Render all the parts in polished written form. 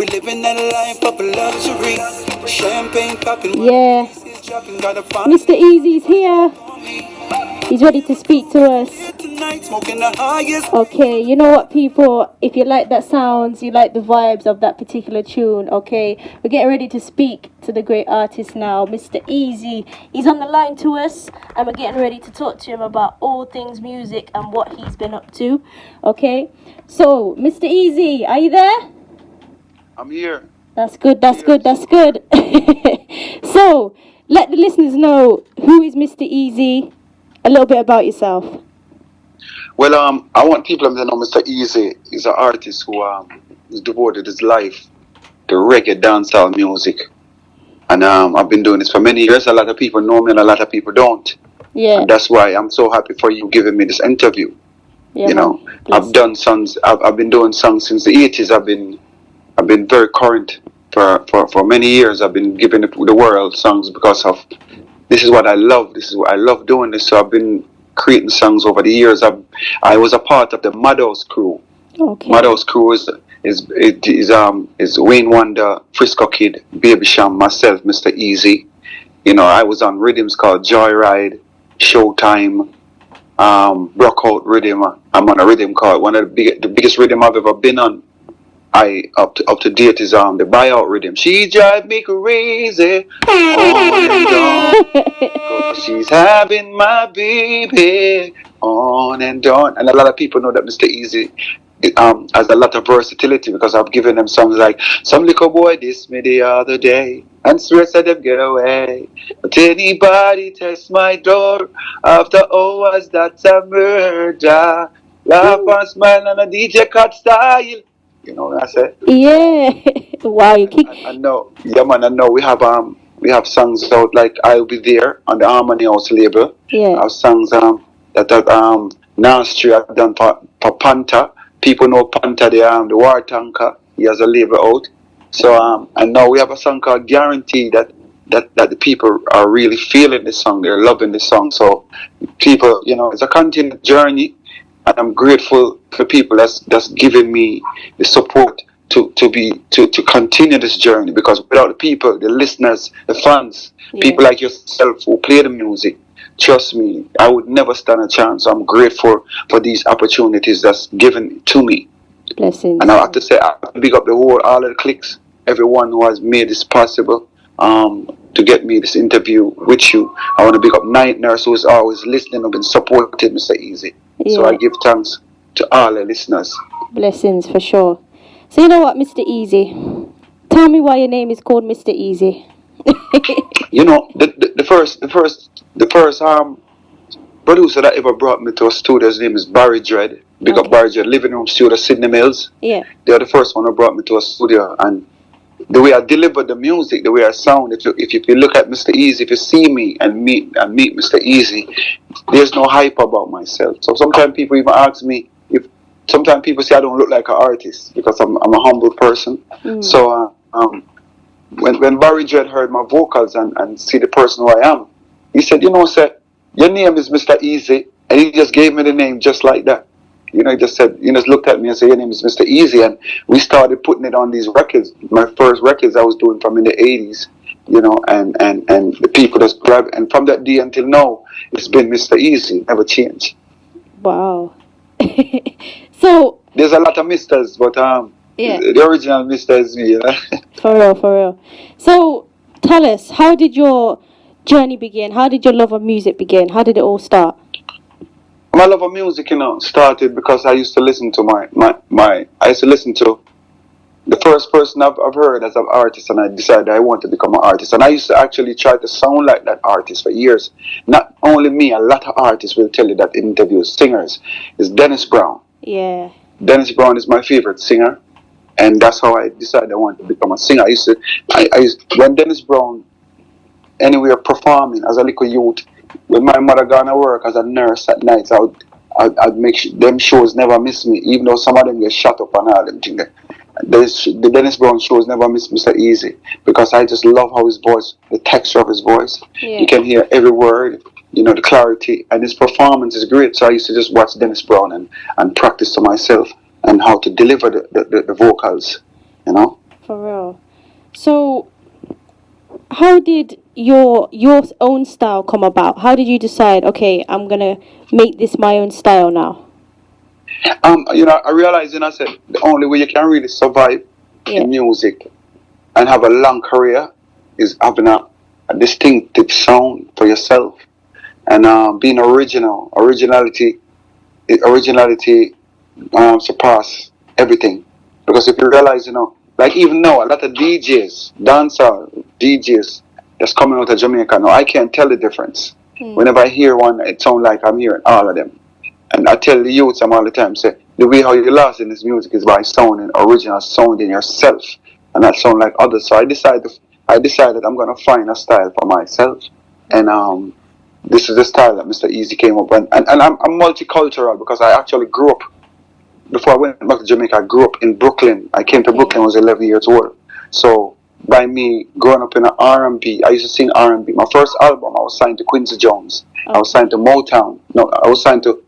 We living that life of luxury. Champagne popping. Yeah. Mr. Easy's here. He's ready to speak to us. Okay, you know what, people? If you like that sounds, you like the vibes of that particular tune, okay? We're getting ready to speak to the great artist now, Mr. Easy. He's on the line to us, and we're getting ready to talk to him about all things music and what he's been up to, okay? So, Mr. Easy, are you there? I'm here. That's good. So, let the listeners know, who is Mr. Easy? A little bit about yourself. Well, I want people to know Mr. Easy is an artist who has devoted his life to reggae dancehall music. And I've been doing this for many years. A lot of people know me and a lot of people don't. Yeah. And that's why I'm so happy for you giving me this interview. Yeah, you know, I've done songs. I've been doing songs since the 80s. I've been very current for many years. I've been giving the world songs because of this is what I love. This is what I love doing this. So I've been creating songs over the years. I was a part of the Madhouse crew. Okay. Madhouse crew is Wayne Wonder, Frisco Kid, Baby Sham, myself, Mr. Easy. You know, I was on rhythms called Joyride, Showtime, Brockout Rhythm. I'm on a rhythm called one of the biggest rhythm I've ever been on. Up to date is the Buyout Rhythm. She drive me crazy on and on. She's having my baby on and on. And a lot of people know that Mr. Easy has a lot of versatility because I've given them songs like Some Little Boy Dissed Me the Other Day and swear said them get away. But anybody test my door after hours, that's a murder. Laugh and smile on a DJ cut style. You know what I said? Yeah. Wow, you kick. I know. Yeah, man. I know. We have songs out like I'll Be There on the Harmony House label. Yeah. Our songs that Nastri I've done for Panther. People know Panther, the War Tanker. He has a label out. So and now we have a song called Guarantee that the people are really feeling the song. They're loving the song. So people, you know, it's a continued journey. And I'm grateful for people that's giving me the support to continue this journey, because without the people, the listeners, the fans, people like yourself who play the music, trust me, I would never stand a chance. I'm grateful for these opportunities that's given to me. Blessings. And I have to say, I big up all of the cliques, everyone who has made this possible to get me this interview with you. I want to big up Night Nurse, who is always listening and been supported Mr. Easy. Yeah. So I give thanks to all the listeners. Blessings for sure. So you know what, Mr. Easy? Tell me why your name is called Mr. Easy. You know, the first producer that ever brought me to a studio, his name is Barry Dread. Big up Barry Dread, Living Room Studio, Sydney Mills. Yeah. They are the first one who brought me to a studio, and the way I deliver the music, the way I sound, if you look at Mr. Easy, if you see me and meet Mr. Easy, there's no hype about myself. So sometimes people even ask me, sometimes people say I don't look like an artist because I'm a humble person. So when Barry Dread heard my vocals and see the person who I am, he said, you know, sir, your name is Mr. Easy, and he just gave me the name just like that. You know, he just said, he just looked at me and said, your name is Mr. Easy. And we started putting it on these records. My first records I was doing from in the 80s, you know, and the people just grabbed. And from that day until now, it's been Mr. Easy, never changed. Wow. So there's a lot of misters, but the original Mr. is me, you know? For real. So tell us, how did your journey begin? How did your love of music begin? How did it all start? My love of music, you know, started because I used to listen to the first person I've heard as an artist, and I decided I want to become an artist. And I used to actually try to sound like that artist for years. Not only me, a lot of artists will tell you that in interviews, singers, is Dennis Brown. Yeah. Dennis Brown is my favorite singer, and that's how I decided I wanted to become a singer. When Dennis Brown anywhere performing as a little youth, when my mother gone to work as a nurse at night, I'd make them shows never miss me, even though some of them get shut up and all them things. The Dennis Brown shows never miss Mr. Easy, because I just love how his voice, the texture of his voice, you can hear every word, you know, the clarity, and his performance is great. So I used to just watch Dennis Brown and practice to myself and how to deliver the vocals, you know. For real. So, how did your own style come about? How did you decide? Okay, I'm gonna make this my own style now. I realized, I said the only way you can really survive Yeah. in music and have a long career is having a distinctive sound for yourself and being original. Originality surpass everything. Because if you realize, like even now, a lot of DJs, dancer DJs that's coming out of Jamaica now, I can't tell the difference. Whenever I hear one, it sounds like I'm hearing all of them. And I tell the youths I'm all the time, say, the way how you lost in this music is by sounding original, sounding yourself, and not sound like others. So I decided I'm gonna find a style for myself, and this is the style that Mr. Easy came up with. And I'm multicultural because I actually grew up before I went back to Jamaica. I grew up in Brooklyn. I came to Brooklyn when I was 11 years old. So by me growing up in an R&B, I used to sing R&B. My first album, I was signed to Quincy Jones. I was signed to Motown. No, I was signed to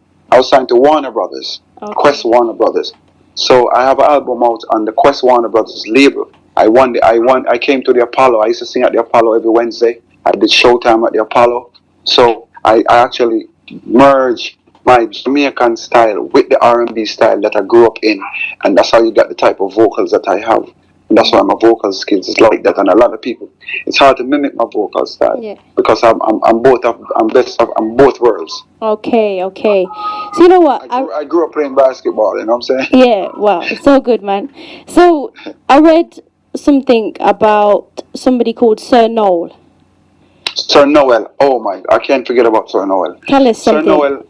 Warner Brothers, Quest Warner Brothers. So I have an album out on the Quest Warner Brothers label. I came to the Apollo. I used to sing at the Apollo every Wednesday. I did Showtime at the Apollo. So I actually merged my Jamaican style with the R&B style that I grew up in, and that's how you get the type of vocals that I have. And that's why my vocal skills is like that. And a lot of people, it's hard to mimic my vocal style because I'm both worlds. Okay. So you know what? I grew up playing basketball. You know what I'm saying? Yeah. Wow. It's so good, man. So I read something about somebody called Sir Noel. Sir Noel. Oh my! I can't forget about Sir Noel. Tell us something.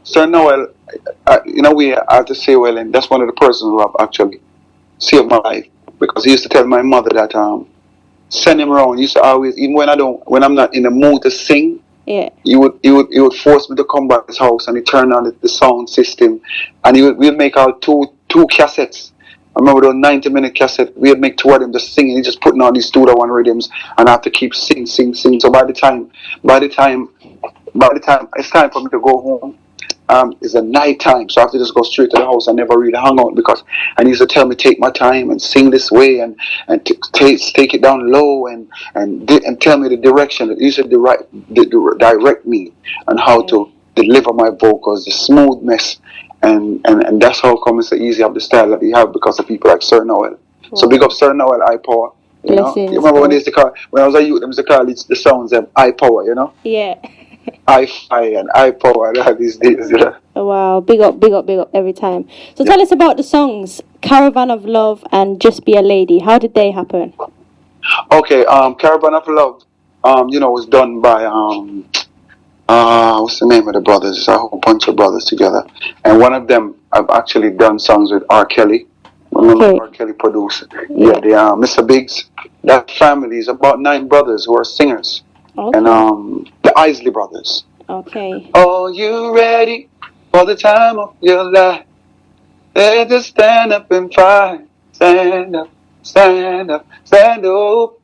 Sir Noel. I have to say, well, and that's one of the persons who have actually saved my life. Because he used to tell my mother that send him around. He used to always, even when I'm not in the mood to sing, he would force me to come back to his house, and he turn on the sound system, and we'd make out two cassettes. I remember those 90-minute cassette. We'd make two of them just singing. He just putting on these 2-to-1 rhythms, and I have to keep sing. So by the time it's time for me to go home, it's a night time, so I have to just go straight to the house. I never really hung out because and he used to tell me take my time and sing this way and take it down low and tell me the direction. He used to direct me on how to deliver my vocals, the smoothness, and that's how come it's so easy of the style that he have because of people like Sir Noel. Wow. So big up Sir Noel, I Power. You remember when they used to call when I was a youth, they used to call the sounds I Power, Yeah. I-Fi and I-Power these days, Wow, big up every time. So tell us about the songs Caravan of Love and Just Be a Lady. How did they happen? Okay, Caravan of Love, was done by what's the name of the brothers? It's a whole bunch of brothers together. And one of them I've actually done songs with R. Kelly. Remember R. Kelly produced. Yeah, the Mr. Biggs. That family is about 9 brothers who are singers. Okay. And the Isley Brothers. Okay. Are you ready for the time of your life? Let's just stand up and fight. Stand up, stand up, stand up.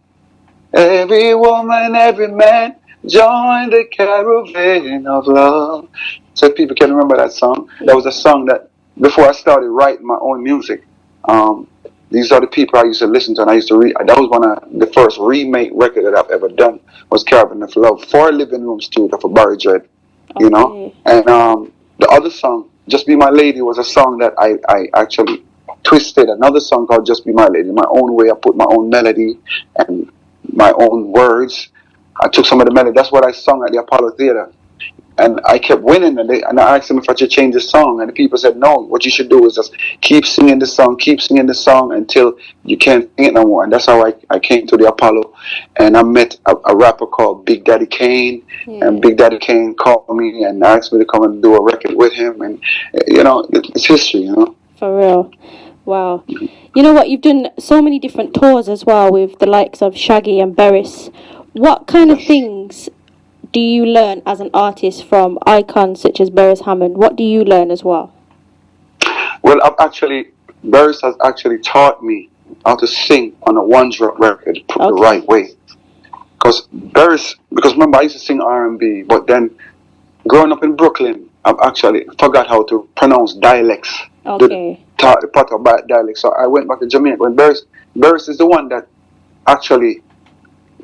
Every woman, every man, join the caravan of love. So if people can remember that song. That was a song that before I started writing my own music, these are the people I used to listen to, and I used to read. That was one of the first remake record that I've ever done. Was Caravan of Love for Living Room Studio for Barry Dread, And the other song, Just Be My Lady, was a song that I actually twisted. Another song called Just Be My Lady, my own way. I put my own melody and my own words. I took some of the melody. That's what I sung at the Apollo Theater. And I kept winning, and I asked them if I should change the song, and the people said, no, what you should do is just keep singing the song until you can't sing it no more. And that's how I came to the Apollo, and I met a rapper called Big Daddy Kane, and Big Daddy Kane called me and asked me to come and do a record with him, and, it's history, For real. Wow. You know what, you've done so many different tours as well with the likes of Shaggy and Beres. What kind of things do you learn as an artist from icons such as Beres Hammond? What do you learn as well? Well, Beres has actually taught me how to sing on a one-drop record the right way. Because remember, I used to sing R&B, but then growing up in Brooklyn, I've actually forgot how to pronounce dialects. Okay. The part about dialects. So I went back to Jamaica. When Beres Beres is the one that actually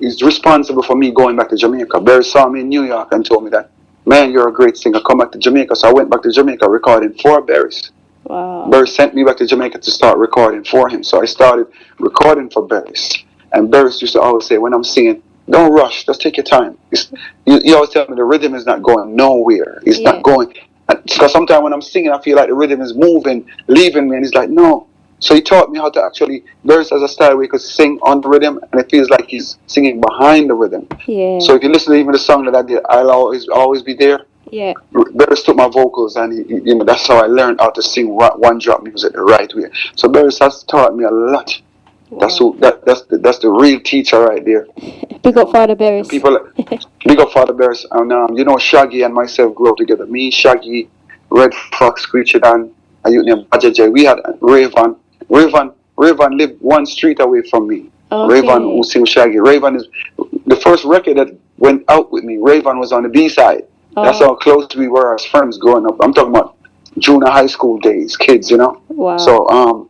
is responsible for me going back to Jamaica. Beres saw me in New York and told me that, man, you're a great singer, come back to Jamaica. So I went back to Jamaica recording for Beres. Wow. Beres sent me back to Jamaica to start recording for him. So I started recording for Beres. And Beres used to always say, when I'm singing, don't rush, just take your time. You always tell me the rhythm is not going nowhere. It's not going. Because sometimes when I'm singing, I feel like the rhythm is moving, leaving me. And he's like, no. So he taught me how to actually, Beres has a style where he could sing on the rhythm, and it feels like he's singing behind the rhythm. Yeah. So if you listen to even the song that I did, I'll always be there. Yeah. Beres took my vocals, and that's how I learned how to sing one drop music the right way. So Beres has taught me a lot. Wow. That's the real teacher right there. Big up Father Beres. Big up Father Beres. And Shaggy and myself grew up together. Me, Shaggy, Red Fox, Screechy Dan, a youth named Baja J. We had Raven. Raven lived one street away from me. Okay. Raven, who sings Shaggy. Raven is the first record that went out with me. Raven was on the B side. Oh. That's how close we were as friends growing up. I'm talking about junior high school days, kids, Wow. So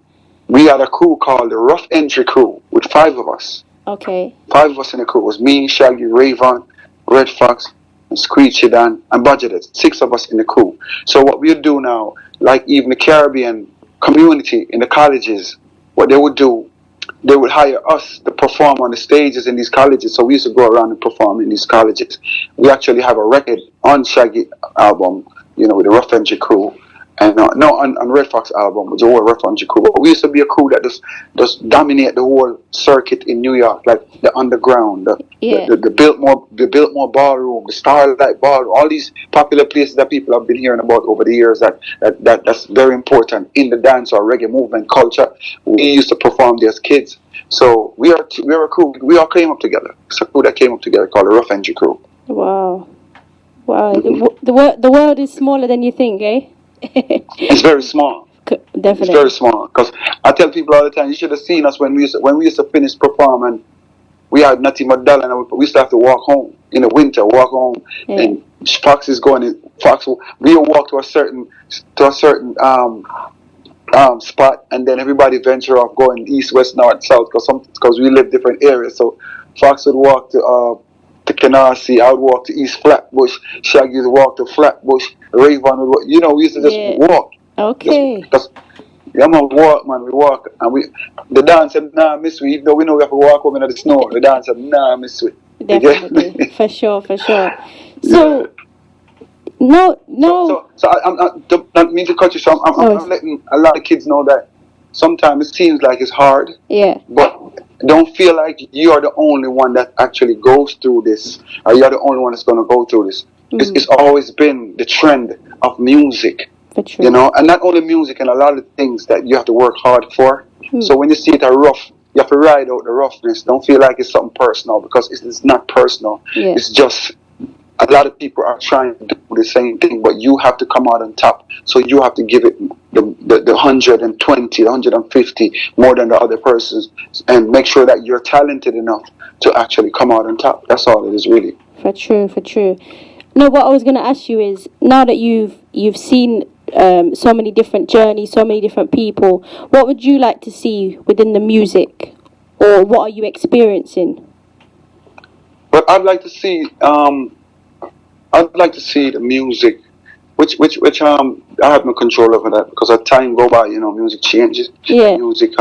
we had a crew called the Rough Entry Crew with 5 of us. Okay. 5 of us in the crew. It was me, Shaggy, Raven, Red Fox, and Screechy Dan, and Budgeted. 6 of us in the crew. So what we do now, like even the Caribbean community in the colleges, what they would do, they would hire us to perform on the stages in these colleges. So we used to go around and perform in these colleges. We actually have a record on Shaggy album, with the Rough Entry Crew. And on Red Fox album with the whole Rough Entry Crew. But we used to be a crew that just dominate the whole circuit in New York, like the underground, the Biltmore Ballroom, the Starlight Ballroom, all these popular places that people have been hearing about over the years. That's very important in the dance or reggae movement culture. We used to perform there as kids. So we are a crew. We all came up together. It's a crew that came up together called the Rough Entry Crew. Wow. The world is smaller than you think, eh? It's very small. Definitely. It's very small. Because I tell people all the time, you should have seen us when we used to finish performing. We had nothing but dollar, and we used to have to walk home in the winter. Walk home, and Fox is going in. Fox, we would walk to a certain spot, and then everybody venture off going east, west, north, south, because we live different areas. So Fox would walk to Canarsie, I would walk to East Flatbush, Shaggy would walk to Flatbush, Raven would walk, we used to just walk. Okay. We walk, and the dance said, nah, miss we, even though we know we have to walk home in the snow, the dance said, nah, miss we. Definitely, for sure. So, no. So I don't mean to cut you, so I'm letting a lot of kids know that sometimes it seems like it's hard. Yeah. But don't feel like you're the only one that actually goes through this, or you're the only one that's going to go through this. Mm-hmm. It's always been the trend of music, and not only music, and a lot of things that you have to work hard for. Mm-hmm. So when you see it rough, you have to ride out the roughness. Don't feel like it's something personal, because it's not personal. Yeah. It's just a lot of people are trying to do the same thing, but you have to come out on top. So you have to give it the 120, 150 more than the other persons, and make sure that you're talented enough to actually come out on top. That's all it is, really. For true. No, what I was going to ask you is, now that you've seen so many different journeys, so many different people, what would you like to see within the music, or what are you experiencing? But I'd like to see the music, which I have no control over that, because as time go by, music changes. Yeah. Music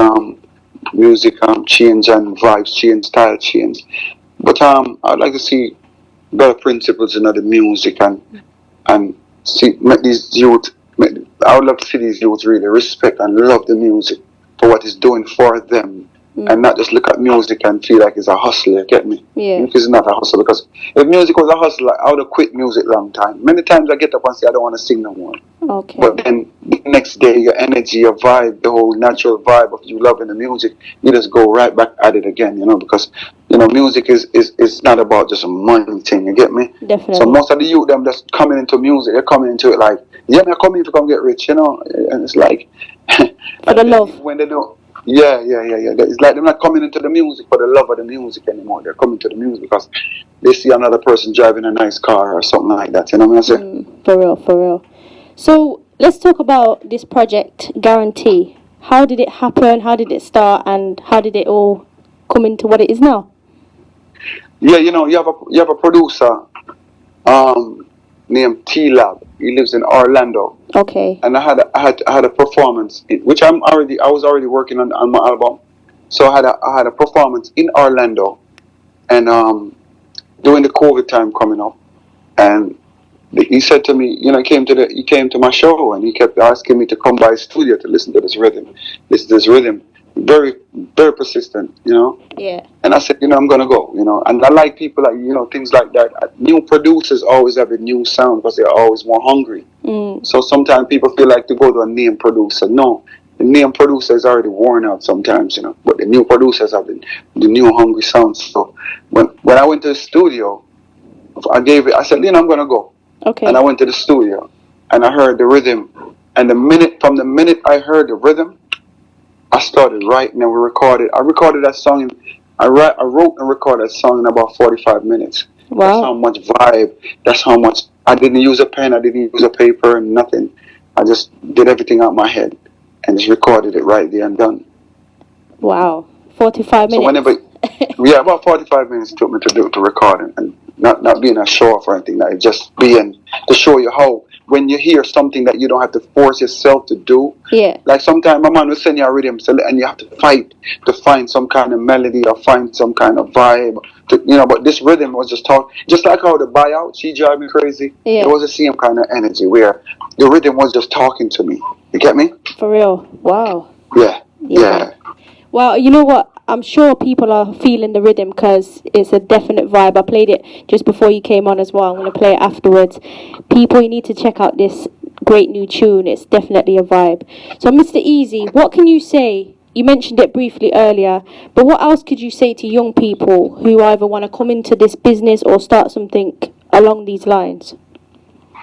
change, and vibes change, style change. But I'd like to see better principles in the music, and make these youth. I would love to see these youth really respect and love the music for what it's doing for them. And not just look at music and feel like it's a hustle, you get me? Yeah. Music is not a hustle, because if music was a hustle, I would have quit music long time. Many times I get up and say I don't want to sing no more. Okay. But then the next day, your energy, your vibe, the whole natural vibe of you loving the music, you just go right back at it again, because music is not about just a money thing, you get me? Definitely. So most of the youth them that's coming into music, they're coming into it like, yeah, I'm coming to come get rich, and it's like for the love. When they don't. Yeah. It's like they're not coming into the music for the love of the music anymore. They're coming to the music because they see another person driving a nice car or something like that. You know what I'm saying? For real. So let's talk about this project, Guarantee. How did it happen? How did it start? And how did it all come into what it is now? Yeah, you have a producer named T Lab. He lives in Orlando, Okay. and I had a performance which I was already working on my album, so I had a performance in Orlando, and during the COVID time coming up, and he said to me, he came to my show, and he kept asking me to come by his studio to listen to this rhythm, very very persistent, Yeah. and I said, I'm gonna go, and I like people like, things like that. New producers always have a new sound because they're always more hungry. Mm. So sometimes people feel like to go to a name producer. No, the name producer is already worn out sometimes, but the new producers have the new hungry sounds. So when I went to the studio, I said, I'm gonna go. And I Okay. went to the studio and I heard the rhythm. And from the minute I heard the rhythm, I started writing and I recorded that song I wrote and recorded that song in about 45 minutes. That's how Wow. much vibe, that's how much, I didn't use a pen, I didn't use a paper, nothing. I just did everything out my head and just recorded it right there and done. Wow. 45 So minutes. yeah, about 45 minutes took me to record and not being a show off or anything, like just being to show you how when you hear something that you don't have to force yourself to do. Yeah. Like sometimes my man will send you a rhythm, and you have to fight to find some kind of melody or find some kind of vibe. But this rhythm was just like how the buyout, she drive me crazy. It Yeah. was the same kind of energy where the rhythm was just talking to me. You get me? For real. Wow. Yeah, Yeah. yeah. Well, you know what? I'm sure people are feeling the rhythm because it's a definite vibe. I played it just before you came on as well. I'm going to play it afterwards. People, you need to check out this great new tune. It's definitely a vibe. So, Mr. Easy, what can you say? You mentioned it briefly earlier, but what else could you say to young people who either want to come into this business or start something along these lines?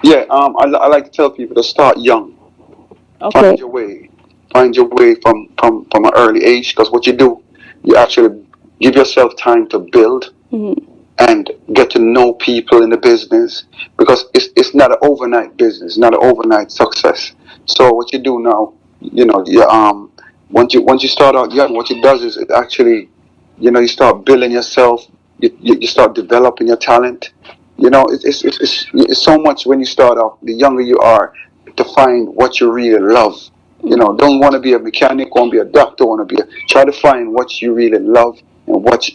Yeah, I like to tell people to start young. Find Okay. your way. Find your way from an early age, because what you do, you actually give yourself time to build Mm-hmm. and get to know people in the business, because it's not an overnight business, not an overnight success. So what you do now, once you start out young, what it does is it actually, you start building yourself, you start developing your talent. It's so much when you start off, the younger you are, to find what you really love. Don't want to be a mechanic, want to be a doctor, want to try to find what you really love, and what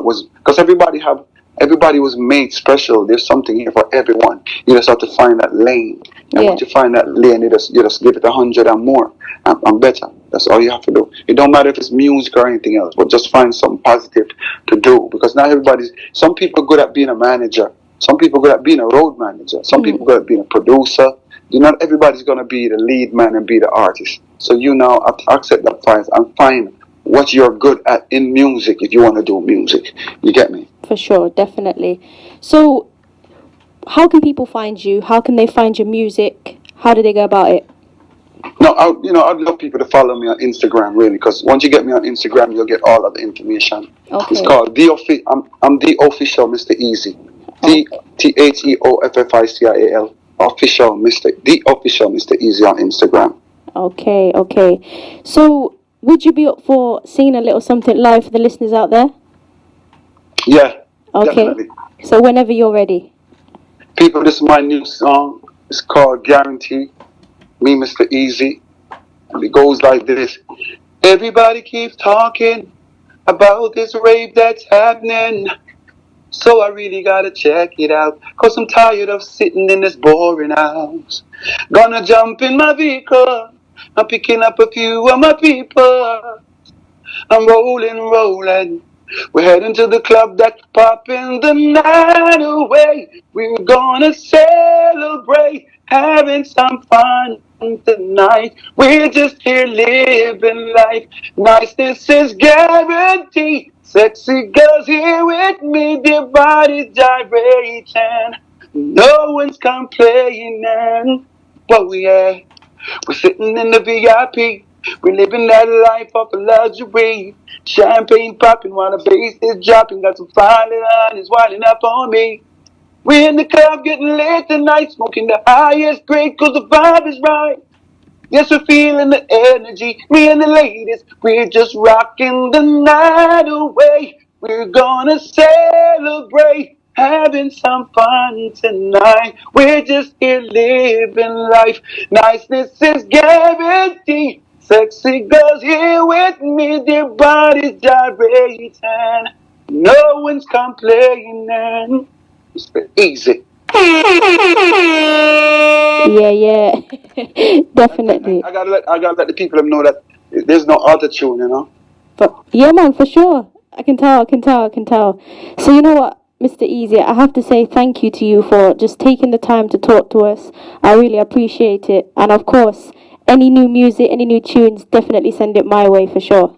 was, because everybody was made special. There's something here for everyone. You just have to find that lane, and Yeah, once you find that lane, you just give it 100 and more and better. That's all you have to do. It don't matter if it's music or anything else, but just find something positive to do, because not everybody's. Some people are good at being a manager. Some people are good at being a road manager. Some people are good at being a producer. Not everybody's gonna be the lead man and be the artist. So you now have to accept that fact and find what you're good at in music if you want to do music. You get me? for sure, definitely. So, how can people find you? How can they find your music? How do they go about it? No, I'd love people to follow me on Instagram, really, because once you get me on Instagram, you'll get all of the information. It's Okay. called I'm the official Mr. Easy. Oh, TheOfficial official Mr. Easy on Instagram. okay, okay. So, would you be up for singing a little something live for the listeners out there? Yeah, Okay. definitely. So, whenever you're ready. People, this is my new song. It's called Guarantee. Me, Mr. Easy. And it goes like this. Everybody keeps talking about this rape that's happening. So I really gotta check it out. Cause I'm tired of sitting in this boring house. Gonna jump in my vehicle. I'm picking up a few of my people. I'm rolling. We're heading to the club that's popping the night away. We're gonna celebrate, having some fun tonight. We're just here living life. Niceness is guaranteed. Sexy girls here with me, their bodies gyrating. No one's complaining. But we're sitting in the VIP. We're living that life of luxury. Champagne popping while the bass is dropping. Got some fine little honey's winding up on me. We're in the club getting lit tonight. Smoking the highest grade cause the vibe is right. Yes, we're feeling the energy. Me and the ladies, we're just rocking the night away. We're gonna celebrate, having some fun tonight. We're just here living life. Niceness is guaranteed. Sexy girls here with me, their bodies gyrating. No one's complaining. It's easy. Yeah, yeah. Definitely. I gotta let the people know that there's no auto tune, you know. But yeah, man, for sure. I can tell, I can tell, I can tell. So you know what, Mr. Easy, I have to say thank you to you for just taking the time to talk to us. I really appreciate it. And of course, any new music, any new tunes, definitely send it my way for sure.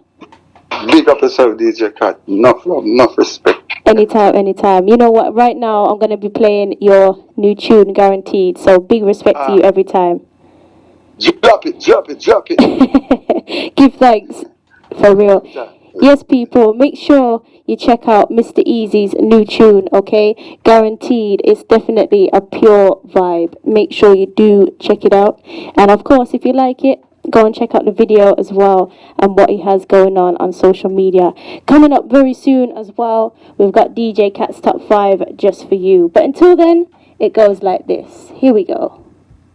Big up yourself, DJ Kat. Enough love, enough respect. Anytime, anytime. You know what? Right now, I'm gonna be playing your new tune, guaranteed. So big respect to you every time. Drop it, drop it, drop it. Give thanks, for real. Yes, people, make sure you check out Mr. Easy's new tune, okay? Guaranteed, it's definitely a pure vibe. Make sure you do check it out. And of course, if you like it, go and check out the video as well and what he has going on social media. Coming up very soon as well, we've got DJ Kat's Top 5 just for you. But until then, it goes like this. Here we go.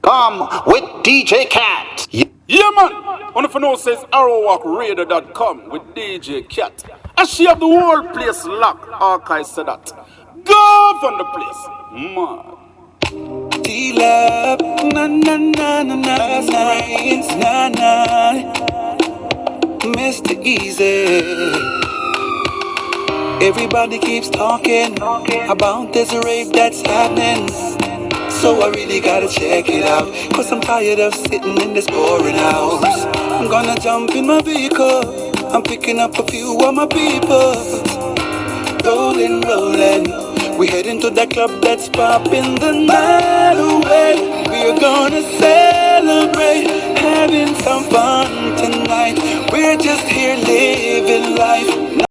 Come with DJ Kat. Yeah, man. On the phone says arrowwalkradio.com with DJ Kat. And she have the whole place locked. Archive said that. Go from the place. Man. D-Lab, na na na na na na na, Mr. Easy. Everybody keeps talking about this rave that's happening. So I really gotta check it out, cause I'm tired of sitting in this boring house. I'm gonna jump in my vehicle, I'm picking up a few of my people. Rolling, rolling, we heading to that club that's popping the night away. We're gonna celebrate, having some fun tonight. We're just here living life.